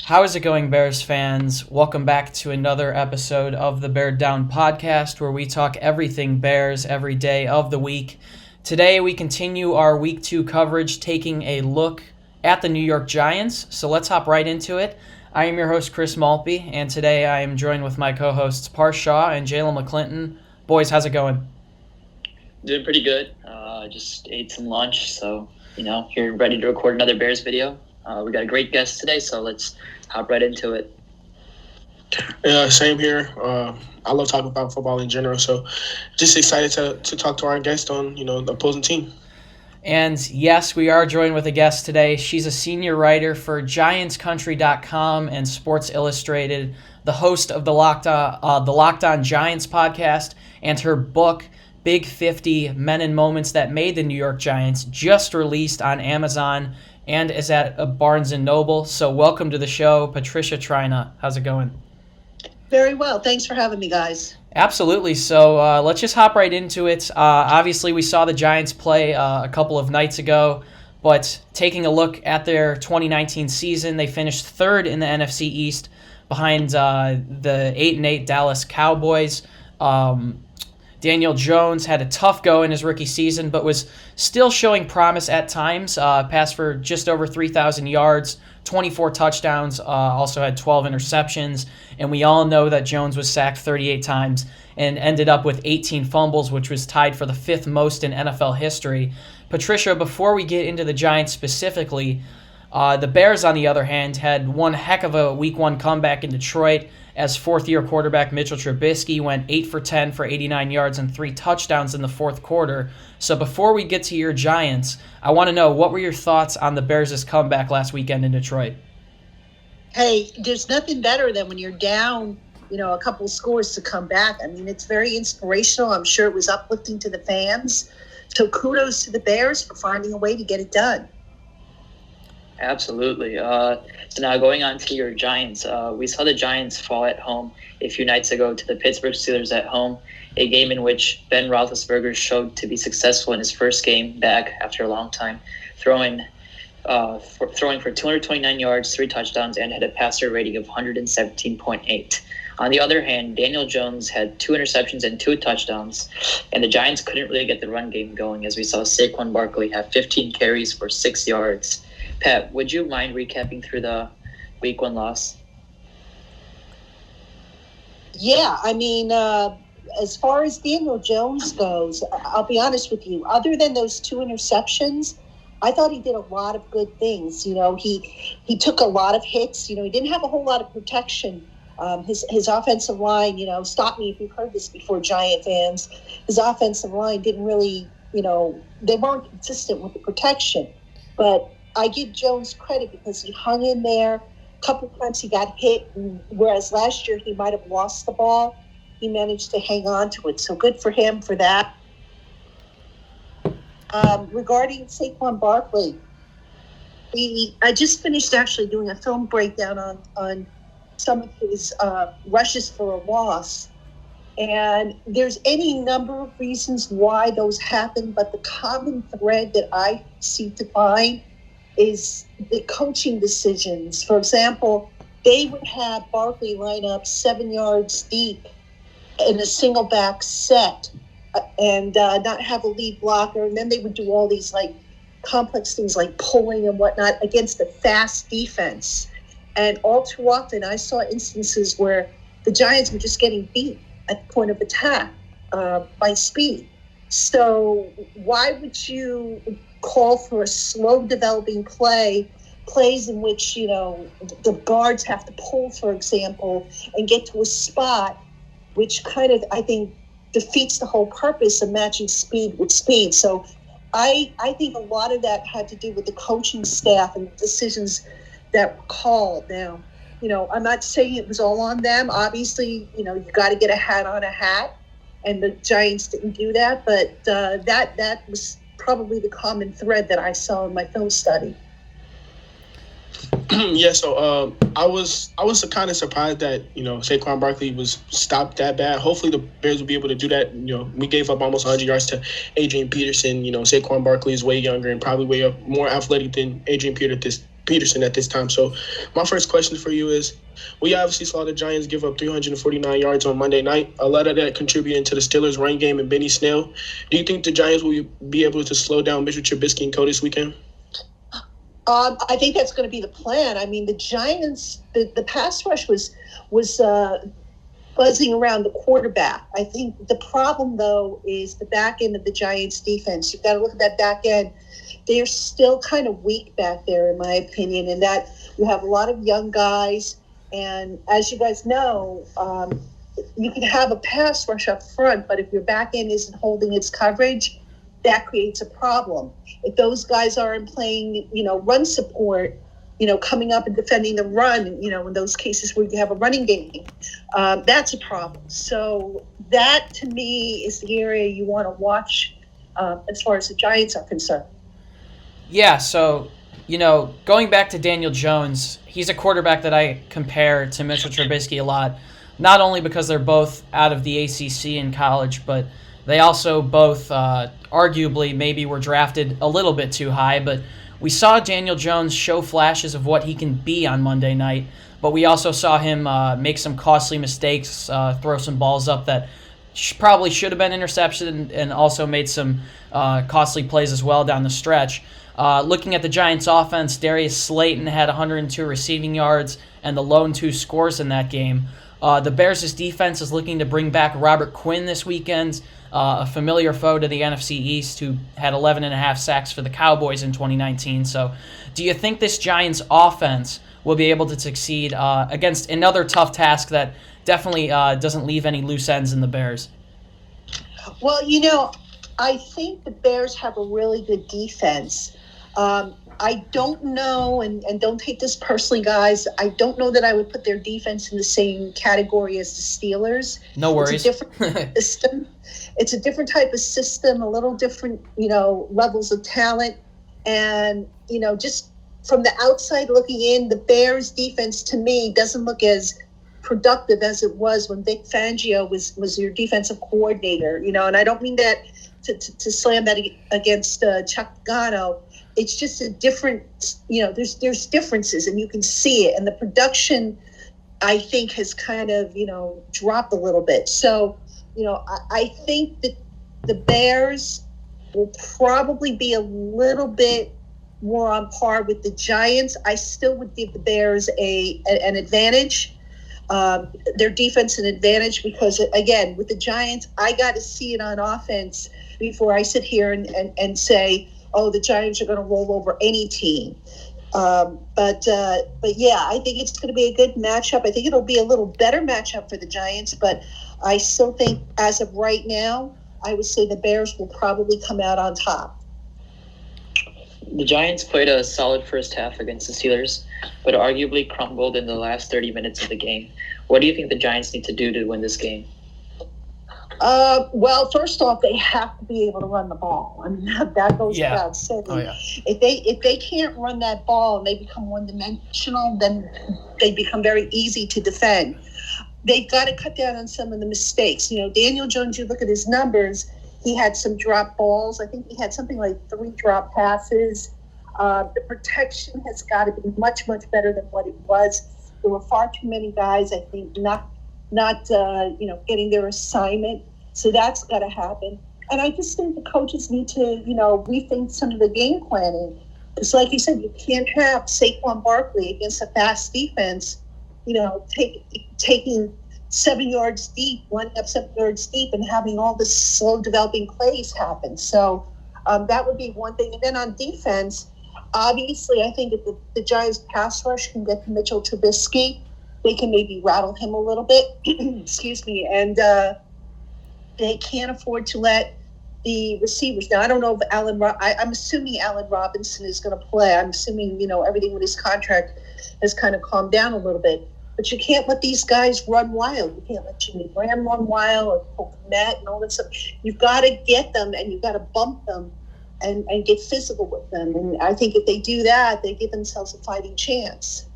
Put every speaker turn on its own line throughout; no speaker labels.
How is it going, Bears fans? Welcome back to another episode of the Bear Down podcast, where we talk everything Bears every day of the week. Today, we continue our Week 2 coverage, taking a look at the New York Giants. So let's hop right into it. I am your host, Chris Maltby, and today I am joined with my co-hosts, Parth and Jaylen McClinton. Boys, how's it going?
Doing pretty good. Just ate some lunch, so, here ready to record another Bears video. We got a great guest today, so let's hop right into it.
Yeah, same here. I love talking about football in general, so just excited to talk to our guest on, the opposing team.
And yes, we are joined with a guest today. She's a senior writer for GiantsCountry.com and Sports Illustrated, the host of the Locked On Giants podcast, and her book, Big 50 Men and Moments That Made the New York Giants, just released on Amazon and is at Barnes & Noble. So welcome to the show, Patricia Traina. How's it going?
Very well. Thanks for having me, guys.
Absolutely. So let's just hop right into it. Obviously, we saw the Giants play a couple of nights ago, but taking a look at their 2019 season, they finished third in the NFC East behind the 8-8 Dallas Cowboys. Daniel Jones had a tough go in his rookie season, but was still showing promise at times. Passed for just over 3,000 yards, 24 touchdowns, also had 12 interceptions. And we all know that Jones was sacked 38 times and ended up with 18 fumbles, which was tied for the fifth most in NFL history. Patricia, before we get into the Giants specifically, the Bears, on the other hand, had one heck of a Week 1 comeback in Detroit as fourth-year quarterback Mitchell Trubisky went 8 for 10 for 89 yards and 3 touchdowns in the fourth quarter. So before we get to your Giants, I want to know, what were your thoughts on the Bears' comeback last weekend in Detroit?
Hey, there's nothing better than when you're down, a couple scores to come back. I mean, it's very inspirational. I'm sure it was uplifting to the fans. So kudos to the Bears for finding a way to get it done.
Absolutely. So now going on to your Giants, we saw the Giants fall at home a few nights ago to the Pittsburgh Steelers at home, a game in which Ben Roethlisberger showed to be successful in his first game back after a long time, throwing for 229 yards, 3 touchdowns, and had a passer rating of 117.8. On the other hand, Daniel Jones had 2 interceptions and 2 touchdowns, and the Giants couldn't really get the run game going, as we saw Saquon Barkley have 15 carries for 6 yards. Pat, would you mind recapping through the Week 1 loss?
Yeah, I mean, as far as Daniel Jones goes, I'll be honest with you. Other than those 2 interceptions, I thought he did a lot of good things. He took a lot of hits. He didn't have a whole lot of protection. His offensive line, stop me if you've heard this before, Giant fans. His offensive line didn't really, they weren't consistent with the protection. But I give Jones credit because he hung in there. A couple of times he got hit, and whereas last year he might have lost the ball, he managed to hang on to it. So good for him for that. Regarding Saquon Barkley, I just finished actually doing a film breakdown on some of his rushes for a loss. And there's any number of reasons why those happen, but the common thread that I seem to find is the coaching decisions. For example, they would have Barkley line up 7 yards deep in a single back set and not have a lead blocker. And then they would do all these complex things like pulling and whatnot against a fast defense. And all too often I saw instances where the Giants were just getting beat at the point of attack by speed. So why would you call for a slow developing plays in which, the guards have to pull, for example, and get to a spot, which kind of, I think, defeats the whole purpose of matching speed with speed. So I think a lot of that had to do with the coaching staff and the decisions that were called. Now, I'm not saying it was all on them. Obviously, you got to get a hat on a hat, and the Giants didn't do that. But that was probably the common thread that I saw in my film study.
Yeah, so I was kind of surprised that Saquon Barkley was stopped that bad. Hopefully the Bears will be able to do that. We gave up almost 100 yards to Adrian Peterson. Saquon Barkley is way younger and probably way more athletic than Adrian Peterson at this time. So my first question for you is, we obviously saw the Giants give up 349 yards on Monday night. A lot of that contributing to the Steelers' run game and Benny Snell. Do you think the Giants will be able to slow down Mitchell Trubisky and Co. this weekend?
I think that's going to be the plan. I mean, the Giants, the pass rush was buzzing around the quarterback. I think the problem, though, is the back end of the Giants' defense. You've got to look at that back end. They're still kind of weak back there, in my opinion, in that you have a lot of young guys. And as you guys know, you can have a pass rush up front, but if your back end isn't holding its coverage, that creates a problem. If those guys aren't playing, run support, coming up and defending the run, in those cases where you have a running game, that's a problem. So that, to me, is the area you want to watch as far as the Giants are concerned.
Yeah, so, going back to Daniel Jones, he's a quarterback that I compare to Mitchell Trubisky a lot, not only because they're both out of the ACC in college, but they also both arguably maybe were drafted a little bit too high, but we saw Daniel Jones show flashes of what he can be on Monday night, but we also saw him make some costly mistakes, throw some balls up that probably should have been interception, and also made some costly plays as well down the stretch. Looking at the Giants' offense, Darius Slayton had 102 receiving yards and the lone 2 scores in that game. The Bears' defense is looking to bring back Robert Quinn this weekend, a familiar foe to the NFC East who had 11.5 sacks for the Cowboys in 2019. So do you think this Giants' offense will be able to succeed against another tough task that definitely doesn't leave any loose ends in the Bears?
Well, I think the Bears have a really good defense. I don't know, and don't take this personally, guys, I don't know that I would put their defense in the same category as the Steelers.
No worries.
It's a different system. It's a different type of system, a little different, levels of talent. And, just from the outside looking in, the Bears defense, to me, doesn't look as productive as it was when Vic Fangio was your defensive coordinator, and I don't mean that to slam that against Chuck Pagano. It's just a different, there's differences, and you can see it. And the production, I think, has kind of, dropped a little bit. So, I think that the Bears will probably be a little bit more on par with the Giants. I still would give the Bears an advantage, their defense an advantage, because, again, with the Giants, I got to see it on offense before I sit here and say, oh, the Giants are going to roll over any team. But yeah, I think it's going to be a good matchup. I think it'll be a little better matchup for the Giants, but I still think, as of right now, I would say the Bears will probably come out on top.
The Giants played a solid first half against the Steelers, but arguably crumbled in the last 30 minutes of the game. What do you think the Giants need to do to win this game?
Well, first off, they have to be able to run the ball. I mean, that goes without saying.
Oh, yeah.
If they can't run that ball and they become one-dimensional, then they become very easy to defend. They've got to cut down on some of the mistakes. Daniel Jones, you look at his numbers, he had some drop balls. I think he had something like 3 drop passes. The protection has got to be much, much better than what it was. There were far too many guys, I think, not getting their assignment. So that's got to happen. And I just think the coaches need to, rethink some of the game planning. It's like you said, you can't have Saquon Barkley against a fast defense, taking 7 yards deep, lining up 7 yards deep, and having all this slow developing plays happen. So that would be one thing. And then on defense, obviously, I think if the Giants pass rush can get to Mitchell Trubisky, they can maybe rattle him a little bit, excuse me, and they can't afford to let the receivers. Now, I don't know if I'm assuming Allen Robinson is going to play. I'm assuming, everything with his contract has kind of calmed down a little bit. But you can't let these guys run wild. You can't let Jimmy Graham run wild or Cole Kmet and all that stuff. You've got to get them, and you've got to bump them and get physical with them. And I think if they do that, they give themselves a fighting chance.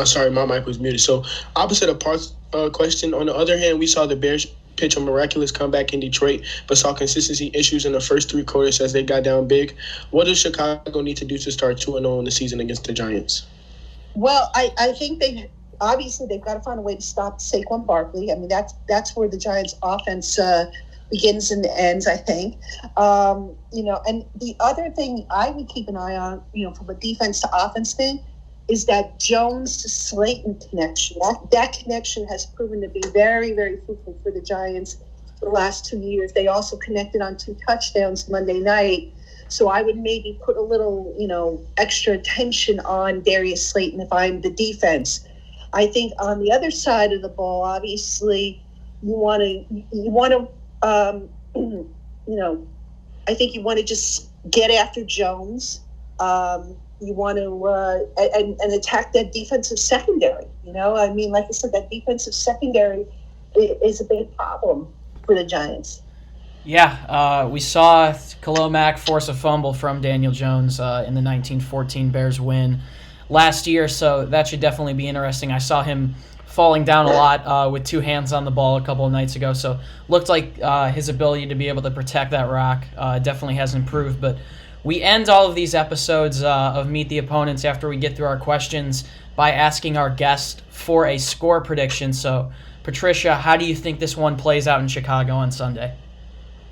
Sorry, my mic was muted. So, opposite of Parth's question, on the other hand, we saw the Bears pitch a miraculous comeback in Detroit, but saw consistency issues in the first three quarters as they got down big. What does Chicago need to do to start 2-0 in the season against the Giants?
Well, I think they've got to find a way to stop Saquon Barkley. I mean, that's where the Giants' offense begins and ends, I think. And the other thing I would keep an eye on, from a defense to offense thing, is that Jones to Slayton connection. That connection has proven to be very, very fruitful for the Giants for the last 2 years. They also connected on 2 touchdowns Monday night. So I would maybe put a little, extra attention on Darius Slayton if I'm the defense. I think on the other side of the ball, obviously, I think you want to just get after Jones. You want to and attack that defensive secondary. Like I said, that defensive secondary is a big problem for the Giants.
Yeah, we saw Khalil Mack force a fumble from Daniel Jones in the 1914 Bears win last year, so that should definitely be interesting. I saw him falling down a lot with 2 hands on the ball a couple of nights ago, so looked like his ability to be able to protect that rock definitely has improved. But we end all of these episodes of Meet the Opponents after we get through our questions by asking our guest for a score prediction. So, Patricia, how do you think this one plays out in Chicago on Sunday?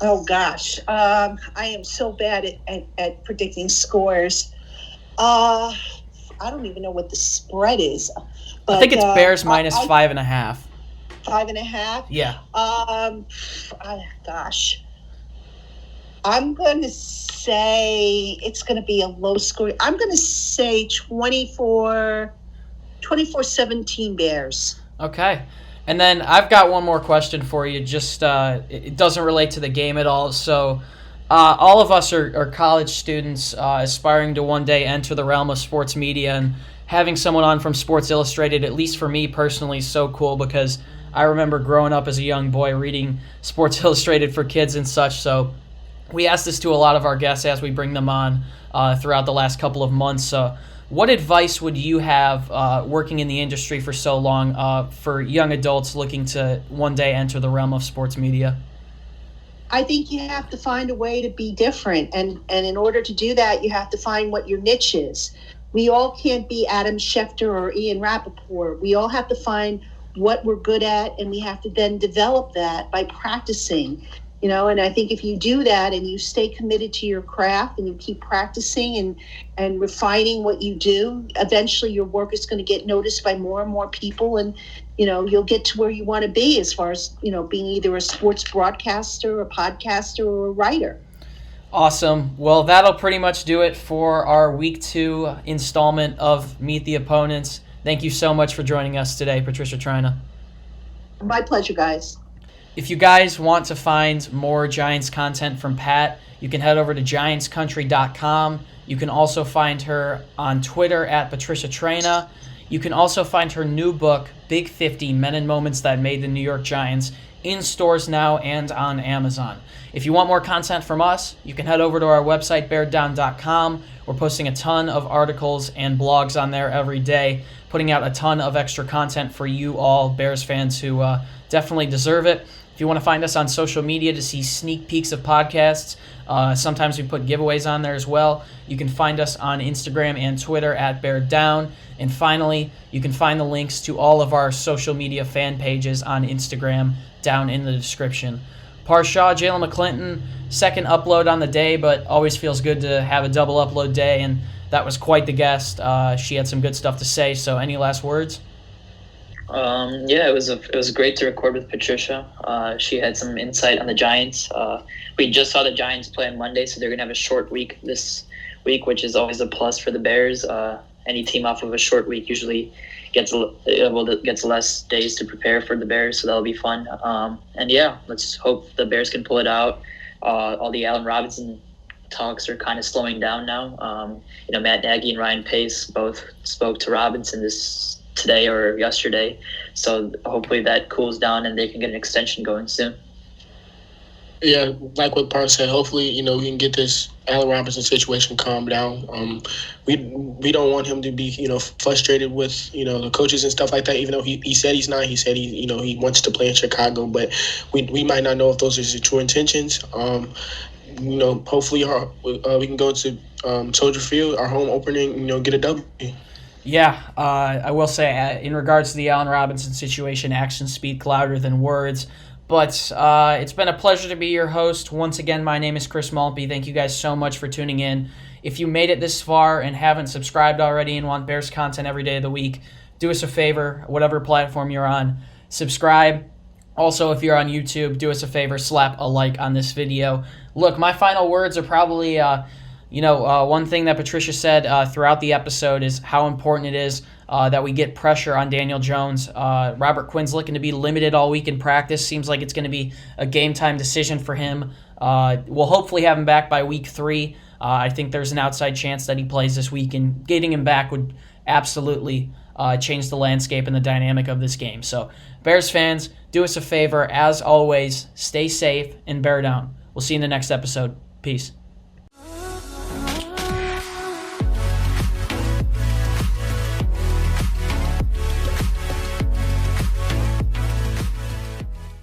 Oh, gosh. I am so bad at predicting scores. I don't even know what the spread is. But,
I think it's Bears minus 5.5.
5.5?
Yeah.
Gosh. I'm going to say it's going to be a low score. I'm going to say 24-17 Bears.
Okay. And then I've got one more question for you. Just it doesn't relate to the game at all. So all of us are college students aspiring to one day enter the realm of sports media, and having someone on from Sports Illustrated, at least for me personally, is so cool because I remember growing up as a young boy reading Sports Illustrated for kids and such. So we ask this to a lot of our guests as we bring them on throughout the last couple of months. So what advice would you have working in the industry for so long for young adults looking to one day enter the realm of sports media?
I think you have to find a way to be different. And in order to do that, you have to find what your niche is. We all can't be Adam Schefter or Ian Rappaport. We all have to find what we're good at, and we have to then develop that by practicing. And I think if you do that and you stay committed to your craft and you keep practicing and refining what you do, eventually your work is going to get noticed by more and more people, and you'll get to where you want to be as far as being either a sports broadcaster, a podcaster, or a writer.
Awesome. Well, that'll pretty much do it for our Week 2 installment of Meet the Opponents. Thank you so much for joining us today, Patricia Traina.
My pleasure, guys.
If you guys want to find more Giants content from Pat, you can head over to giantscountry.com. You can also find her on Twitter at Patricia Traina. You can also find her new book, Big 50 Men and Moments That Made the New York Giants, in stores now and on Amazon. If you want more content from us, you can head over to our website, beardown.com. We're posting a ton of articles and blogs on there every day, putting out a ton of extra content for you all Bears fans who definitely deserve it. If you want to find us on social media to see sneak peeks of podcasts, sometimes we put giveaways on there as well. You can find us on Instagram and Twitter at Bear Down. And finally, you can find the links to all of our social media fan pages on Instagram down in the description. Parth, Jaylen McClinton, second upload on the day, but always feels good to have a double upload day, and that was quite the guest. She had some good stuff to say, so any last words?
It was great to record with Patricia. She had some insight on the Giants. We just saw the Giants play on Monday, so they're gonna have a short week this week, which is always a plus for the Bears. Any team off of a short week usually gets less days to prepare for the Bears, so that'll be fun. Let's hope the Bears can pull it out. All the Allen Robinson talks are kind of slowing down now. Matt Nagy and Ryan Pace both spoke to Robinson today or yesterday, so hopefully that cools down and they can get an extension going soon.
Yeah, like what Parth said, hopefully, we can get this Allen Robinson situation calmed down. We don't want him to be, frustrated with, the coaches and stuff like that, even though he said he's not. He said he wants to play in Chicago, but we might not know if those are his true intentions. Hopefully we can go to Soldier Field, our home opening, get a W.
Yeah, I will say, in regards to the Allen Robinson situation, actions speak louder than words. But it's been a pleasure to be your host. Once again, my name is Chris Maltby. Thank you guys so much for tuning in. If you made it this far and haven't subscribed already and want Bears content every day of the week, do us a favor, whatever platform you're on, subscribe. Also, if you're on YouTube, do us a favor, slap a like on this video. Look, my final words are probably, one thing that Patricia said throughout the episode is how important it is that we get pressure on Daniel Jones. Robert Quinn's looking to be limited all week in practice. Seems like it's going to be a game-time decision for him. We'll hopefully have him back by week 3. I think there's an outside chance that he plays this week, and getting him back would absolutely change the landscape and the dynamic of this game. So, Bears fans, do us a favor. As always, stay safe and bear down. We'll see you in the next episode. Peace.